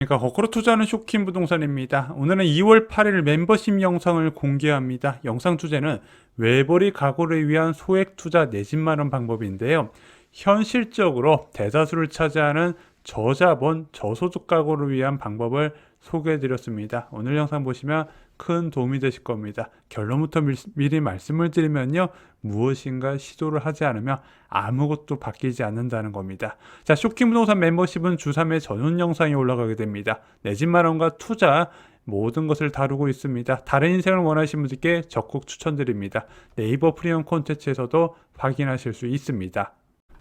그러니까 거꾸로 투자하는 쇼킹 부동산입니다. 오늘은 2월 8일 멤버십 영상을 공개합니다. 영상 주제는 외벌이 가구를 위한 소액 투자 내 집 마련 방법인데요. 현실적으로 대다수를 차지하는 저자본, 저소득 가구를 위한 방법을 소개해 드렸습니다. 오늘 영상 보시면 큰 도움이 되실 겁니다. 결론부터 미리 말씀을 드리면요. 무엇인가 시도를 하지 않으면 아무것도 바뀌지 않는다는 겁니다. 자, 쇼킹 부동산 멤버십은 주 3회 전용 영상이 올라가게 됩니다. 내 집 마련과 투자 모든 것을 다루고 있습니다. 다른 인생을 원하시는 분들께 적극 추천드립니다. 네이버 프리미엄 콘텐츠에서도 확인하실 수 있습니다.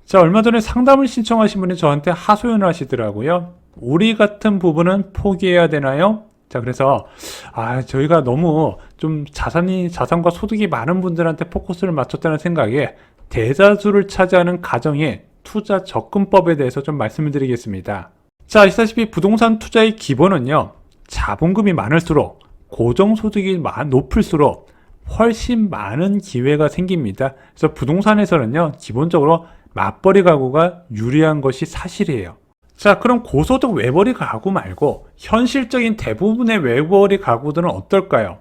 자, 얼마 전에 상담을 신청하신 분이 저한테 하소연을 하시더라고요. 우리 같은 부분은 포기해야 되나요? 자, 그래서 저희가 너무 좀 자산과 소득이 많은 분들한테 포커스를 맞췄다는 생각에 대다수를 차지하는 가정의 투자 접근법에 대해서 좀 말씀을 드리겠습니다. 자, 아시다시피 부동산 투자의 기본은요, 자본금이 많을수록 고정소득이 높을수록 훨씬 많은 기회가 생깁니다. 그래서 부동산에서는요, 기본적으로 맞벌이 가구가 유리한 것이 사실이에요. 자, 그럼 고소득 외벌이 가구 말고 현실적인 대부분의 외벌이 가구들은 어떨까요?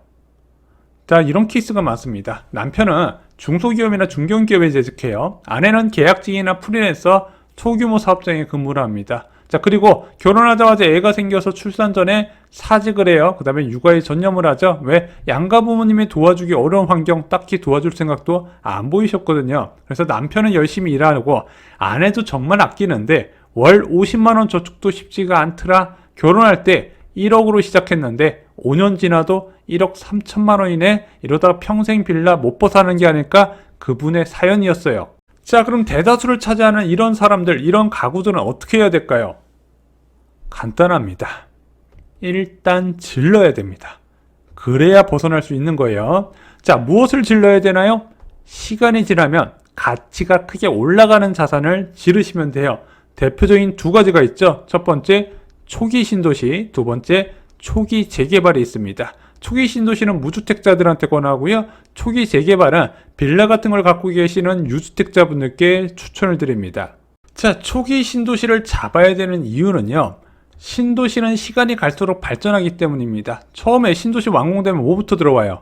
자, 이런 케이스가 많습니다. 남편은 중소기업이나 중견기업에 재직해요. 아내는 계약직이나 프리랜서 소규모 사업장에 근무를 합니다. 자, 그리고 결혼하자마자 애가 생겨서 출산 전에 사직을 해요. 그 다음에 육아에 전념을 하죠. 왜? 양가 부모님이 도와주기 어려운 환경, 딱히 도와줄 생각도 안 보이셨거든요. 그래서 남편은 열심히 일하고 아내도 정말 아끼는데 월 50만원 저축도 쉽지가 않더라. 결혼할 때 1억으로 시작했는데 5년 지나도 1억 3천만원이네. 이러다가 평생 빌라 못 벗어나는 게 아닐까? 그분의 사연이었어요. 자, 그럼 대다수를 차지하는 이런 사람들, 이런 가구들은 어떻게 해야 될까요? 간단합니다. 일단 질러야 됩니다. 그래야 벗어날 수 있는 거예요. 자, 무엇을 질러야 되나요? 시간이 지나면 가치가 크게 올라가는 자산을 지르시면 돼요. 대표적인 두 가지가 있죠. 첫 번째, 초기 신도시, 두 번째, 초기 재개발이 있습니다. 초기 신도시는 무주택자들한테 권하고요. 초기 재개발은 빌라 같은 걸 갖고 계시는 유주택자분들께 추천을 드립니다. 자, 초기 신도시를 잡아야 되는 이유는요. 신도시는 시간이 갈수록 발전하기 때문입니다. 처음에 신도시 완공되면 뭐부터 들어와요?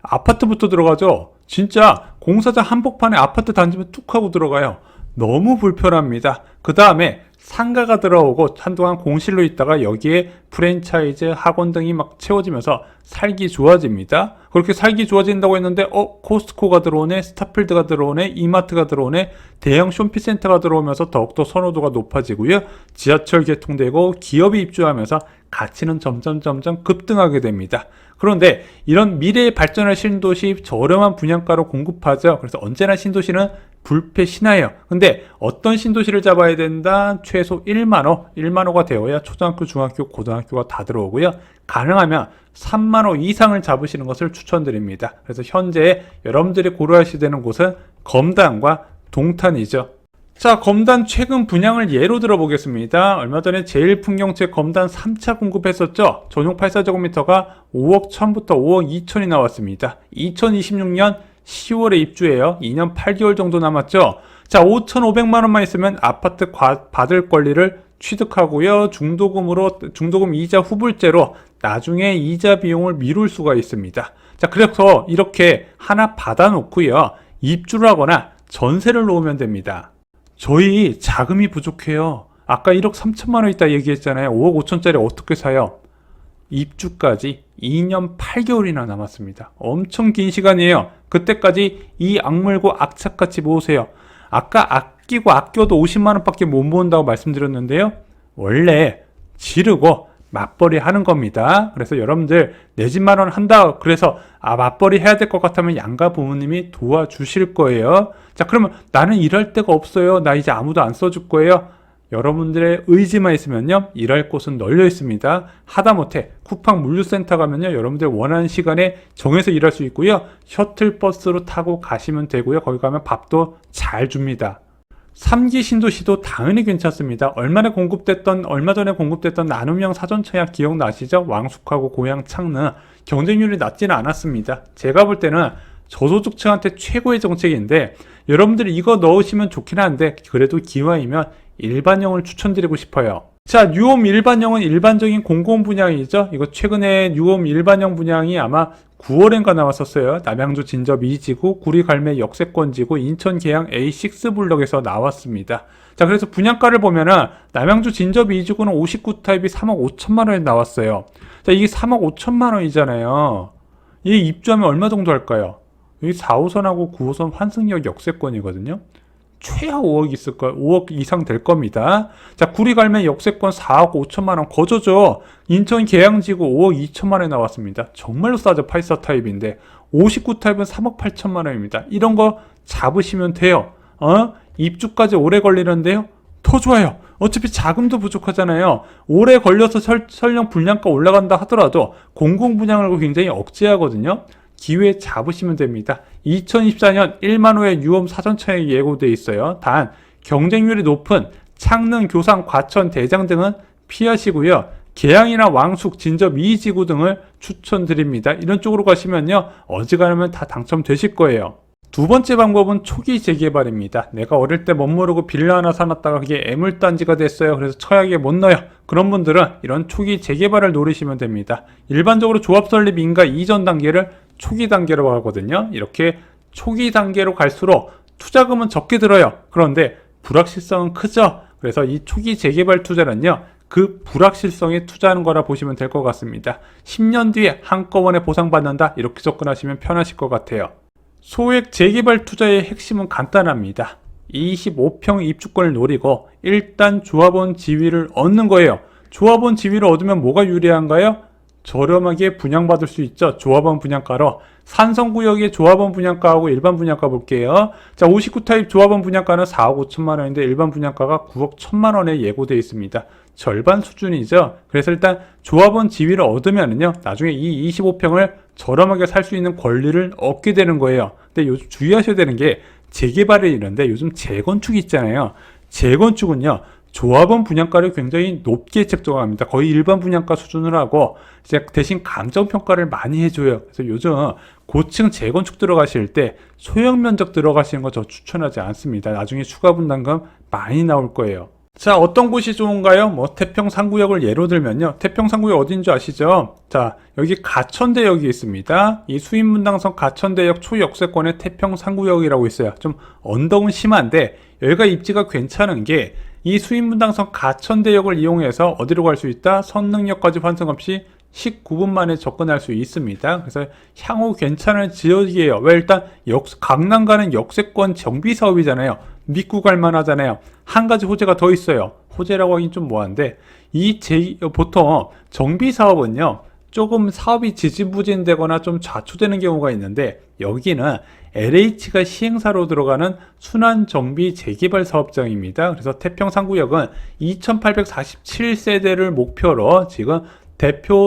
아파트부터 들어가죠. 진짜 공사장 한복판에 아파트 단지면 뚝 하고 들어가요. 너무 불편합니다. 그 다음에 상가가 들어오고 한동안 공실로 있다가 여기에 프랜차이즈, 학원 등이 막 채워지면서 살기 좋아집니다. 그렇게 살기 좋아진다고 했는데 코스트코가 들어오네, 스타필드가 들어오네, 이마트가 들어오네, 대형 쇼핑센터가 들어오면서 더욱더 선호도가 높아지고요. 지하철 개통되고 기업이 입주하면서 가치는 점점 급등하게 됩니다. 그런데 이런 미래의 발전할 신도시 저렴한 분양가로 공급하죠. 그래서 언제나 신도시는 불패신화예요. 근데 어떤 신도시를 잡아야 된다? 최소 1만호 되어야 초등학교, 중학교, 고등학교가 다 들어오고요. 가능하면 3만호 이상을 잡으시는 것을 추천드립니다. 그래서 현재 여러분들이 고려하셔야 되는 곳은 검단과 동탄이죠. 자, 검단 최근 분양을 예로 들어보겠습니다. 얼마 전에 제일풍경채 검단 3차 공급했었죠. 전용 84제곱미터가 5억 1000부터 5억 2000이 나왔습니다. 2026년 10월에 입주해요. 2년 8개월 정도 남았죠. 자, 5,500만원만 있으면 아파트 받을 권리를 취득하고요. 중도금 이자 후불제로 나중에 이자 비용을 미룰 수가 있습니다. 자, 그래서 이렇게 하나 받아놓고요. 입주를 하거나 전세를 놓으면 됩니다. 저희 자금이 부족해요. 아까 1억 3천만 원 있다 얘기했잖아요. 5억 5천짜리 어떻게 사요? 입주까지 2년 8개월이나 남았습니다. 엄청 긴 시간이에요. 그때까지 이 악물고 악착같이 모으세요. 아까 아끼고 아껴도 50만 원밖에 못 모은다고 말씀드렸는데요. 원래 지르고 맞벌이 하는 겁니다. 그래서 여러분들 내 집 마련 한다. 그래서 맞벌이 해야 될 것 같으면 양가 부모님이 도와주실 거예요. 자, 그러면 나는 일할 데가 없어요. 나 이제 아무도 안 써줄 거예요. 여러분들의 의지만 있으면요, 일할 곳은 널려 있습니다. 하다못해 쿠팡 물류센터 가면요, 여러분들 원하는 시간에 정해서 일할 수 있고요. 셔틀버스로 타고 가시면 되고요. 거기 가면 밥도 잘 줍니다. 3기 신도시도 당연히 괜찮습니다. 얼마 전에 공급됐던 나눔형 사전청약 기억나시죠? 왕숙하고 고양 창릉. 경쟁률이 낮지는 않았습니다. 제가 볼 때는 저소득층한테 최고의 정책인데, 여러분들이 이거 넣으시면 좋긴 한데, 그래도 기왕이면 일반형을 추천드리고 싶어요. 자, 뉴홈 일반형은 일반적인 공공분양이죠. 이거 최근에 뉴홈 일반형 분양이 아마 9월엔가 나왔었어요. 남양주 진접 2지구, 구리갈매 역세권지구, 인천 계양 A6 블럭에서 나왔습니다. 자, 그래서 분양가를 보면은 남양주 진접 2지구는 59타입이 3억 5천만 원에 나왔어요. 자, 이게 3억 5천만 원이잖아요. 이 입주하면 얼마 정도 할까요? 여기 4호선하고 9호선 환승역 역세권이거든요. 최하 5억 있을 거, 5억 이상 될 겁니다. 자, 구리갈매 역세권 4억 5천만 원 거저죠. 인천 계양지구 5억 2천만 원에 나왔습니다. 정말로 싸죠. 84 타입인데 59 타입은 3억 8천만 원입니다. 이런 거 잡으시면 돼요. 입주까지 오래 걸리는데요. 더 좋아요. 어차피 자금도 부족하잖아요. 오래 걸려서 설령 분양가 올라간다 하더라도 공공분양을 굉장히 억제하거든요. 기회 잡으시면 됩니다. 2024년 1만 호의 뉴홈 사전차익이 예고되어 있어요. 단 경쟁률이 높은 창릉, 교상, 과천, 대장 등은 피하시고요. 계양이나 왕숙, 진접 2지구 등을 추천드립니다. 이런 쪽으로 가시면요. 어지간하면 다 당첨되실 거예요. 두 번째 방법은 초기 재개발입니다. 내가 어릴 때 멋모르고 빌라 하나 사놨다가 그게 애물단지가 됐어요. 그래서 처약에 못 넣어요. 그런 분들은 이런 초기 재개발을 노리시면 됩니다. 일반적으로 조합 설립 인가 이전 단계를 초기 단계로 하거든요. 이렇게 초기 단계로 갈수록 투자금은 적게 들어요. 그런데 불확실성은 크죠. 그래서 이 초기 재개발 투자는요. 그 불확실성에 투자하는 거라 보시면 될 것 같습니다. 10년 뒤에 한꺼번에 보상받는다. 이렇게 접근하시면 편하실 것 같아요. 소액 재개발 투자의 핵심은 간단합니다. 25평 입주권을 노리고 일단 조합원 지위를 얻는 거예요. 조합원 지위를 얻으면 뭐가 유리한가요? 저렴하게 분양받을 수 있죠. 조합원 분양가로. 산성구역의 조합원 분양가하고 일반 분양가 볼게요. 자, 59 타입 조합원 분양가는 4억 5천만 원인데 일반 분양가가 9억 1천만 원에 예고되어 있습니다. 절반 수준이죠. 그래서 일단 조합원 지위를 얻으면은요, 나중에 이 25평을 저렴하게 살 수 있는 권리를 얻게 되는 거예요. 근데 요즘 주의하셔야 되는 게 재개발이 이런데 요즘 재건축이 있잖아요. 재건축은요, 조합원 분양가를 굉장히 높게 책정합니다. 거의 일반 분양가 수준으로 하고 이제 대신 감정평가를 많이 해줘요. 그래서 요즘 고층 재건축 들어가실 때 소형 면적 들어가시는 거 저 추천하지 않습니다. 나중에 추가 분담금 많이 나올 거예요. 자, 어떤 곳이 좋은가요? 뭐 태평 3구역을 예로 들면요. 태평 3구역 어딘 줄 아시죠? 자, 여기 가천대역이 있습니다. 이 수인분당선 가천대역 초역세권의 태평 3구역이라고 있어요. 좀 언덕은 심한데 여기가 입지가 괜찮은 게 이 수인분당선 가천대역을 이용해서 어디로 갈 수 있다? 선릉역까지 환승 없이 19분 만에 접근할 수 있습니다. 그래서 향후 괜찮은 지역이에요. 왜? 일단 강남 가는 역세권 정비 사업이잖아요. 믿고 갈 만하잖아요. 한 가지 호재가 더 있어요. 호재라고 하긴 좀 뭐한데 보통 정비 사업은요, 조금 사업이 지지부진되거나 좀 좌초되는 경우가 있는데 여기는 LH가 시행사로 들어가는 순환정비 재개발 사업장입니다. 그래서 태평 3구역은 2847세대를 목표로 지금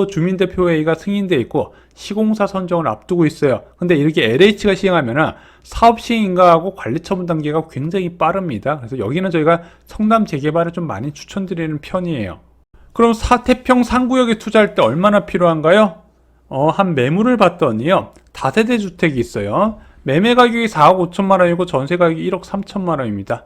주민대표회의가 승인되어 있고 시공사 선정을 앞두고 있어요. 근데 이렇게 LH가 시행하면은 사업 시행 인가하고 관리 처분 단계가 굉장히 빠릅니다. 그래서 여기는 저희가 성남 재개발을 좀 많이 추천드리는 편이에요. 그럼 태평 3구역에 투자할 때 얼마나 필요한가요? 한 매물을 봤더니요, 다세대 주택이 있어요. 매매 가격이 4억 5천만 원이고 전세 가격이 1억 3천만 원입니다.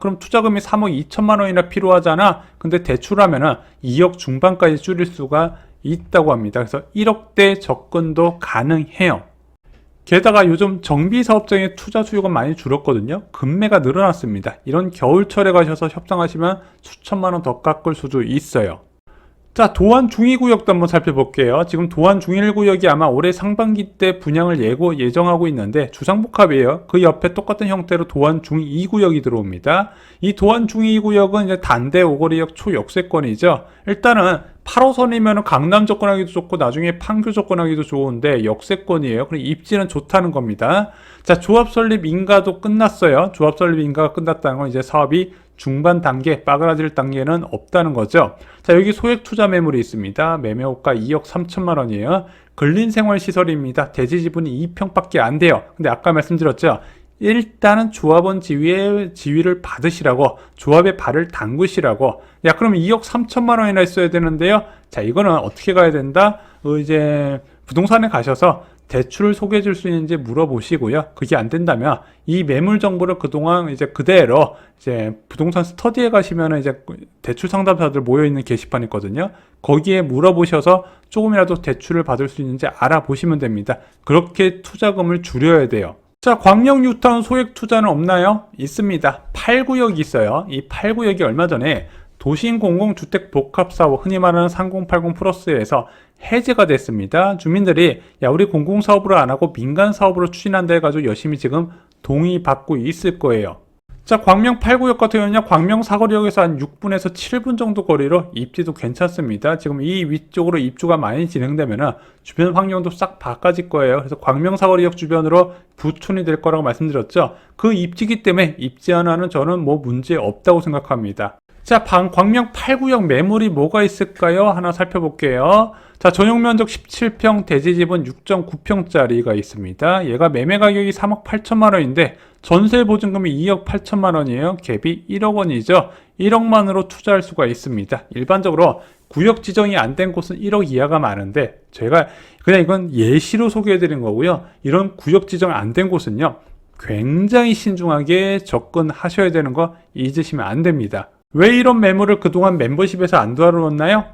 그럼 투자금이 3억 2천만 원이나 필요하잖아. 근데 대출하면은 2억 중반까지 줄일 수가 있다고 합니다. 그래서 1억대 접근도 가능해요. 게다가 요즘 정비사업장의 투자 수요가 많이 줄었거든요. 급매가 늘어났습니다. 이런 겨울철에 가셔서 협상하시면 수천만 원 더 깎을 수도 있어요. 자, 도안 중2구역도 한번 살펴볼게요. 지금 도안 중1구역이 아마 올해 상반기 때 분양을 예정하고 있는데 주상복합이에요. 그 옆에 똑같은 형태로 도안 중2구역이 들어옵니다. 이 도안 중2구역은 이제 단대 오거리역 초역세권이죠. 일단은 8호선이면 강남 접근하기도 좋고 나중에 판교 접근하기도 좋은데 역세권이에요. 그리고 입지는 좋다는 겁니다. 자, 조합 설립 인가도 끝났어요. 조합 설립 인가가 끝났다는 건 이제 사업이 중반 단계, 빠그라질 단계는 없다는 거죠. 자, 여기 소액 투자 매물이 있습니다. 매매호가 2억 3천만 원이에요. 근린생활시설입니다. 대지 지분이 2평밖에 안 돼요. 근데 아까 말씀드렸죠. 일단은 조합원 지위를 받으시라고, 조합에 발을 담그시라고. 야, 그럼 2억 3천만 원이나 있어야 되는데요. 자, 이거는 어떻게 가야 된다? 이제 부동산에 가셔서 대출을 소개해 줄 수 있는지 물어보시고요. 그게 안 된다면 이 매물 정보를 그동안 이제 그대로 이제 부동산 스터디에 가시면은 이제 대출 상담사들 모여 있는 게시판 있거든요. 거기에 물어보셔서 조금이라도 대출을 받을 수 있는지 알아보시면 됩니다. 그렇게 투자금을 줄여야 돼요. 자, 광명 뉴타운 소액 투자는 없나요? 있습니다. 8구역이 있어요. 이 8구역이 얼마 전에 도심 공공주택 복합사업, 흔히 말하는 3080 플러스에서 해제가 됐습니다. 주민들이 야, 우리 공공사업으로 안 하고 민간사업으로 추진한다 해가지고 열심히 지금 동의받고 있을 거예요. 자, 광명 8구역 같은 경우는 광명 사거리역에서 한 6분에서 7분 정도 거리로 입지도 괜찮습니다. 지금 이 위쪽으로 입주가 많이 진행되면은 주변 환경도 싹 바꿔질 거예요. 그래서 광명 사거리역 주변으로 부촌이 될 거라고 말씀드렸죠. 그 입지기 때문에 입지 하나는 저는 뭐 문제 없다고 생각합니다. 자, 광명 8구역 매물이 뭐가 있을까요? 하나 살펴볼게요. 자, 전용 면적 17평, 대지집은 6.9평짜리가 있습니다. 얘가 매매 가격이 3억 8천만 원인데 전세 보증금이 2억 8천만 원이에요. 갭이 1억 원이죠. 1억만으로 투자할 수가 있습니다. 일반적으로 구역 지정이 안 된 곳은 1억 이하가 많은데 제가 그냥 이건 예시로 소개해 드린 거고요. 이런 구역 지정 안 된 곳은요, 굉장히 신중하게 접근하셔야 되는 거 잊으시면 안 됩니다. 왜 이런 매물을 그동안 멤버십에서 안 다루었나요?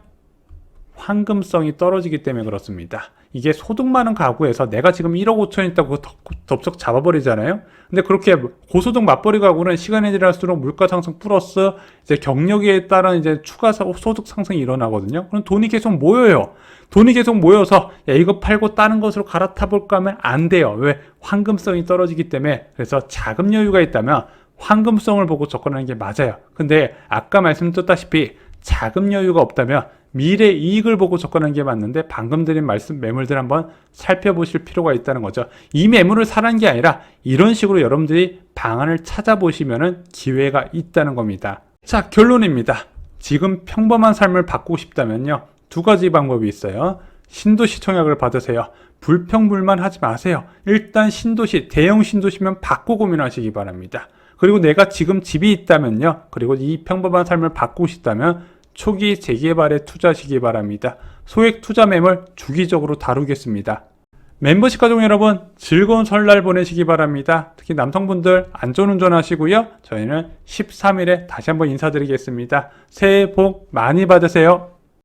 황금성이 떨어지기 때문에 그렇습니다. 이게 소득 많은 가구에서 내가 지금 1억 5천 있다고 덥석 잡아버리잖아요. 근데 그렇게 고소득 맞벌이 가구는 시간이 지날수록 물가 상승 플러스 이제 경력에 따른 이제 추가 소득 상승이 일어나거든요. 그럼 돈이 계속 모여요. 돈이 계속 모여서 야, 이거 팔고 다른 것으로 갈아타 볼까 하면 안 돼요. 왜? 황금성이 떨어지기 때문에. 그래서 자금 여유가 있다면 황금성을 보고 접근하는 게 맞아요. 근데 아까 말씀드렸다시피 자금 여유가 없다면 미래 이익을 보고 접근하는 게 맞는데 방금 드린 매물들 한번 살펴보실 필요가 있다는 거죠. 이 매물을 사라는 게 아니라 이런 식으로 여러분들이 방안을 찾아보시면 기회가 있다는 겁니다. 자, 결론입니다. 지금 평범한 삶을 바꾸고 싶다면요, 두 가지 방법이 있어요. 신도시 청약을 받으세요. 불평불만 하지 마세요. 일단 신도시, 대형 신도시면 받고 고민하시기 바랍니다. 그리고 내가 지금 집이 있다면요, 그리고 이 평범한 삶을 바꾸고 싶다면 초기 재개발에 투자하시기 바랍니다. 소액 투자 매물 주기적으로 다루겠습니다. 멤버십 가족 여러분, 즐거운 설날 보내시기 바랍니다. 특히 남성분들 안전운전 하시고요. 저희는 13일에 다시 한번 인사드리겠습니다. 새해 복 많이 받으세요.